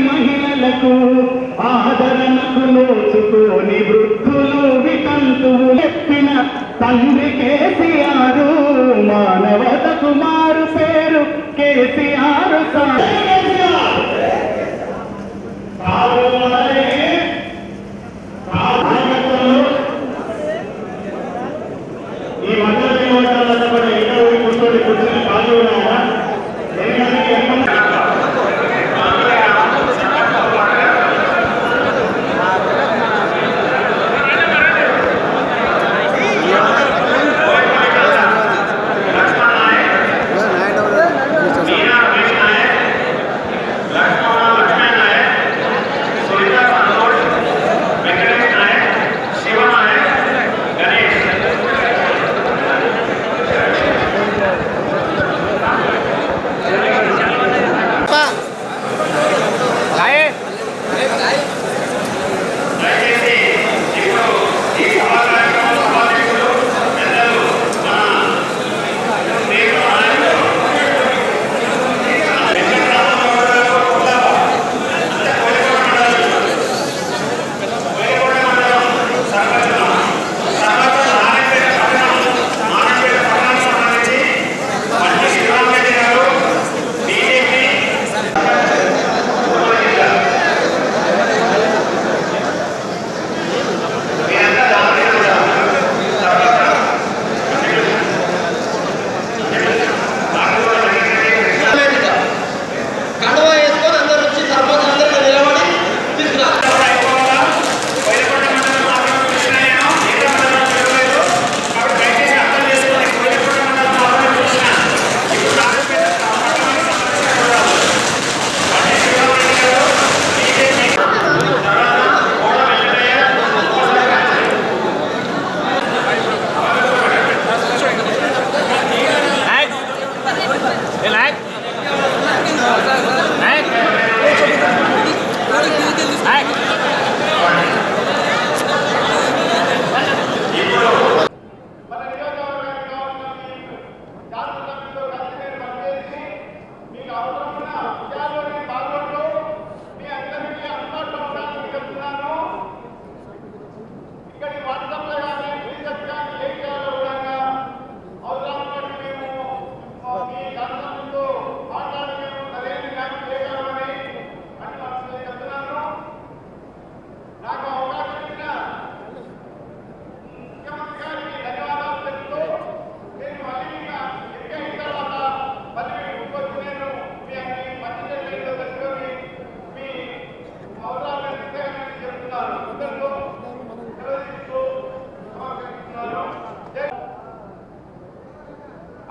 మహిళలకు ఆదరణకు నోచుకోని వృద్ధులు వితంతువు ఎత్తిన తండ్రి కేసీఆర్, మానవతకు మారు పేరు కేసీఆర్. ఈ మండలి ఓటాలను కూడా ఎన్నో కూర్చొని కాదు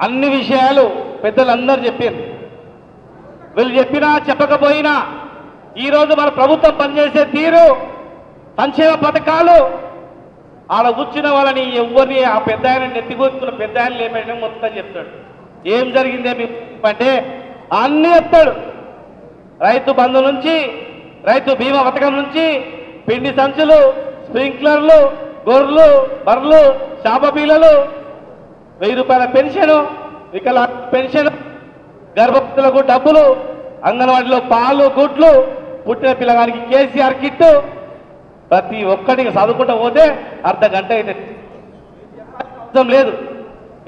అన్ని విషయాలు పెద్దలందరూ చెప్పారు. వీళ్ళు చెప్పినా చెప్పకపోయినా ఈరోజు మన ప్రభుత్వం పనిచేసే తీరు, సంక్షేమ పథకాలు ఆడ కూర్చున్న వాళ్ళని ఎవరిని ఆ పెద్ద ఆయన నెత్తికొచ్చుకున్న పెద్ద ఆయన లేమని మొత్తం చెప్తాడు. ఏం జరిగిందే అంటే అన్నీ చెప్తాడు. రైతు బంధు నుంచి, రైతు బీమా పథకం నుంచి, పిండి సంచులు, స్ప్రింక్లర్లు, గొర్రెలు, బర్రెలు, చేప పిల్లలు, 1000 రూపాయల పెన్షన్, వికలాంగ పెన్షన్, గర్భవతులకు డబ్బులు, అంగన్వాడీలో పాలు, గుడ్లు, పుట్టిన పిల్లగానికి కేసీఆర్ కిట్టు, ప్రతి ఒక్కడికి చదువుకుంటూ పోతే అర్ధ గంట అయితే అర్థం లేదు.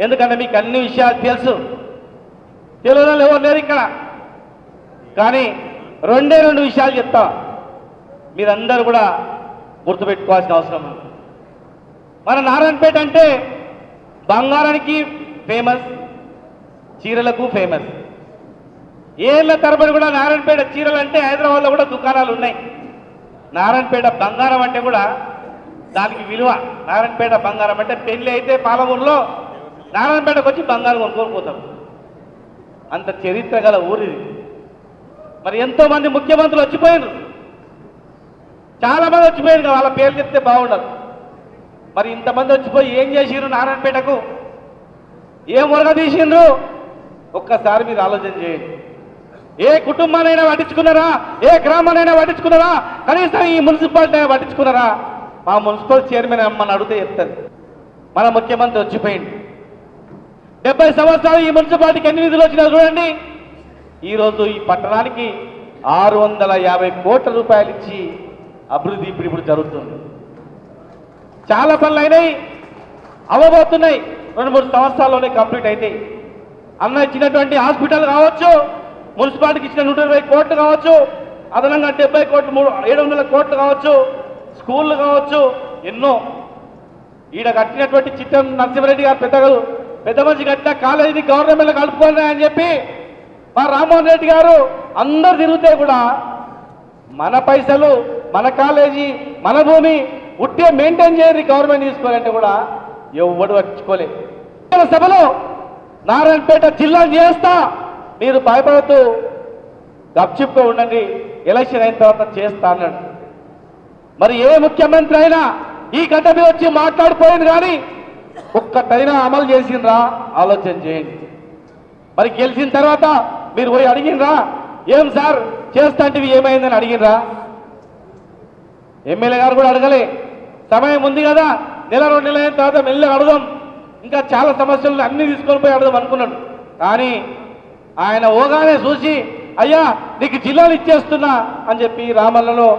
ఎందుకంటే మీకు అన్ని విషయాలు తెలుసు. తెలియని ఎవరు లేరు ఇక్కడ. కానీ 2 విషయాలు చెప్తా, మీరందరూ కూడా గుర్తుపెట్టుకోవాల్సిన అవసరం. మన నారాయణపేట అంటే బంగారానికి ఫేమస్, చీరలకు ఫేమస్. ఏళ్ళ తరబడి కూడా నారాయణపేట చీరలు అంటే హైదరాబాద్లో కూడా దుకాణాలు ఉన్నాయి. నారాయణపేట బంగారం అంటే కూడా దానికి విలువ. నారాయణపేట బంగారం అంటే పెళ్లి అయితే పాలమూరులో నారాయణపేటకు వచ్చి బంగారం కొనుక్కొని పోతాం. అంత చరిత్ర గల ఊరిది. మరి ఎంతోమంది ముఖ్యమంత్రులు వచ్చిపోయారు, చాలామంది వచ్చిపోయారు. వాళ్ళ పేర్లు చెప్తే బాగుండదు. మరి ఇంతమంది వచ్చిపోయి ఏం చేసిండ్రు? నారాయణపేటకు ఏం ఒరగ తీసిండ్రు? ఒక్కసారి మీరు ఆలోచన చేయండి. ఏ కుటుంబానైనా పట్టించుకున్నారా? ఏ గ్రామానైనా పట్టించుకున్నారా? కనీసం ఈ మున్సిపాలిటీ అయినా పట్టించుకున్నారా? మా మున్సిపల్ చైర్మన్ అమ్మని అడిగితే చెప్తుంది. మన ముఖ్యమంత్రి వచ్చిపోయింది. 70 సంవత్సరాలు ఈ మున్సిపాలిటీకి ఎన్ని నిధులు వచ్చినా చూడండి. ఈరోజు ఈ పట్టణానికి 650 కోట్ల రూపాయలు ఇచ్చి అభివృద్ధి ఇప్పుడు జరుగుతుంది. చాలా పనులు అయినాయి, అవ్వబోతున్నాయి. 2-3 సంవత్సరాల్లోనే కంప్లీట్ అవుతాయి. అన్న ఇచ్చినటువంటి హాస్పిటల్ కావచ్చు, మున్సిపాలిటీకి ఇచ్చిన 120 కోట్లు కావచ్చు, అదనంగా 70 కోట్లు 700 కోట్లు కావచ్చు, స్కూళ్ళు కావచ్చు, ఎన్నో. ఈడ కట్టినటువంటి చిట్టం నరసింహారెడ్డి గారు పెద్ద మనిషి కట్టిన కాలేజీని గవర్నమెంట్లో కలుపుకోండి అని చెప్పి మా రామ్మోహన్ రెడ్డి గారు అందరు తిరిగితే కూడా మన పైసలు, మన కాలేజీ, మన భూమి ఉట్టే మెయింటైన్ చేయరు గవర్నమెంట్ తీసుకోవాలంటే కూడా ఎవడు పట్టించుకోలేదు. సభలో నారాయణపేట జిల్లా చేస్తా, మీరు భయపడుతూ గప్చిప్గా ఉండండి, ఎలక్షన్ అయిన తర్వాత చేస్తా అన్నాడు. మరి ఏ ముఖ్యమంత్రి అయినా ఈ గడ్డ మీద వచ్చి మాట్లాడిపోయింది కానీ ఒక్కటైనా అమలు చేసిండ్రా? ఆలోచన చేయండి. మరి గెలిచిన తర్వాత మీరు పోయి అడిగినరా? ఏం సార్ చేస్తాంటివి ఏమైందని అడిగినరా? ఎమ్మెల్యే గారు కూడా అడగలే. సమయం ఉంది కదా, 1-2 నెలల అయిన తర్వాత మెల్లగా అడదాం, ఇంకా చాలా సమస్యలు అన్ని తీసుకొని పోయి అడదాం అనుకున్నాడు. కానీ ఆయన ఓగానే చూసి, అయ్యా నీకు జిల్లాలు ఇచ్చేస్తున్నా అని చెప్పి రామల్లలో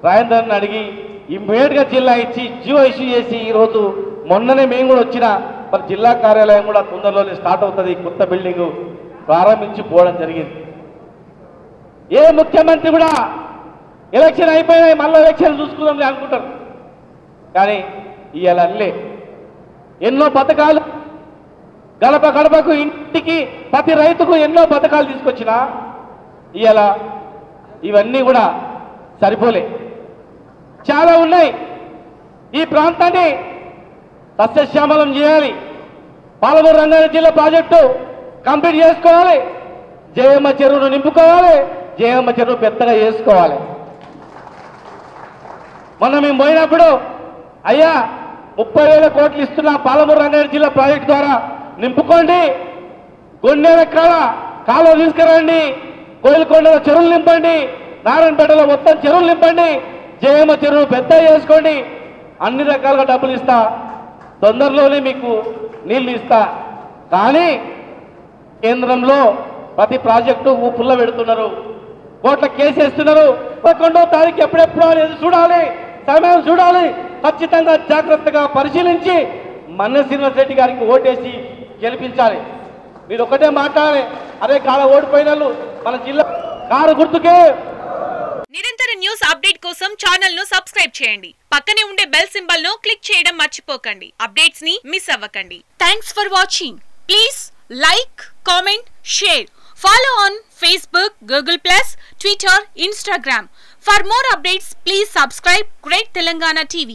రాజేందర్ని అడిగి ఇమ్మీడియట్గా జిల్లా ఇచ్చి జీవో ఇష్యూ చేసి ఈరోజు మొన్ననే మేము కూడా వచ్చిన మరి జిల్లా కార్యాలయం కూడా తొందరలోనే స్టార్ట్ అవుతుంది. కొత్త బిల్డింగ్ ప్రారంభించి పోవడం జరిగింది. ఏ ముఖ్యమంత్రి కూడా ఎలక్షన్ అయిపోయినాయి మళ్ళీ ఎలక్షన్ చూసుకుందాం అనుకుంటారు. కానీ ఇవాళ అల్లే ఎన్నో పథకాలు, గడప గడపకు ఇంటికి ప్రతి రైతుకు ఎన్నో పథకాలు తీసుకొచ్చినా ఇవాళ ఇవన్నీ కూడా సరిపోలే, చాలా ఉన్నాయి. ఈ ప్రాంతాన్ని సస్యశ్యామలం చేయాలి. పాలమూరు రంగారెడ్డి జిల్లా ప్రాజెక్టు కంప్లీట్ చేసుకోవాలి. జయమ్మ చెరువును నింపుకోవాలి. జయమ్మ చెరువు పెద్దగా చేసుకోవాలి. మొన్న మేము పోయినప్పుడు అయ్యా 30,000 కోట్లు ఇస్తున్న పాలమూరు రంగారెడ్డి జిల్లా ప్రాజెక్టు ద్వారా నింపుకోండి, గొన్నెల కాలువ తీసుకురండి, కోయిలకొండలో చెరువులు నింపండి, నారాయణపేటలో మొత్తం చెరువులు నింపండి, జయమ్మ చెరువు పెద్ద చేసుకోండి, అన్ని రకాలుగా డబ్బులు ఇస్తా, తొందరలోనే మీకు నీళ్లు ఇస్తా. కానీ కేంద్రంలో ప్రతి ప్రాజెక్టు పుల్ల పెడుతున్నారు, కోట్ల కేసేస్తున్నారు. 11వ తారీఖు ఎప్పుడెప్పుడు అనేది చూడాలి, సమయం చూడాలి. ఖచ్చితంగా జాగ్రత్తగా పరిశీలించి మన్న శ్రీనివాసరెడ్డి గారికి ఓటేసి గెలిపించాలి. మీరు ఒకటే మాట్లాడాలి, అదే కాల ఓడిపోయిన మన జిల్లా కారు గుర్తుకే. నిరంతర న్యూస్ అప్డేట్ కోసం ఛానల్ ను సబ్స్క్రైబ్ చేయండి. పక్కనే ఉండే బెల్ సింబల్ ను క్లిక్ చేయడం మర్చిపోకండి. అప్డేట్స్ ని మిస్ అవ్వకండి. Thanks for watching. Please like, comment, share. Follow on Facebook, Google+, Twitter, Instagram. For more updates, please subscribe Great Telangana TV.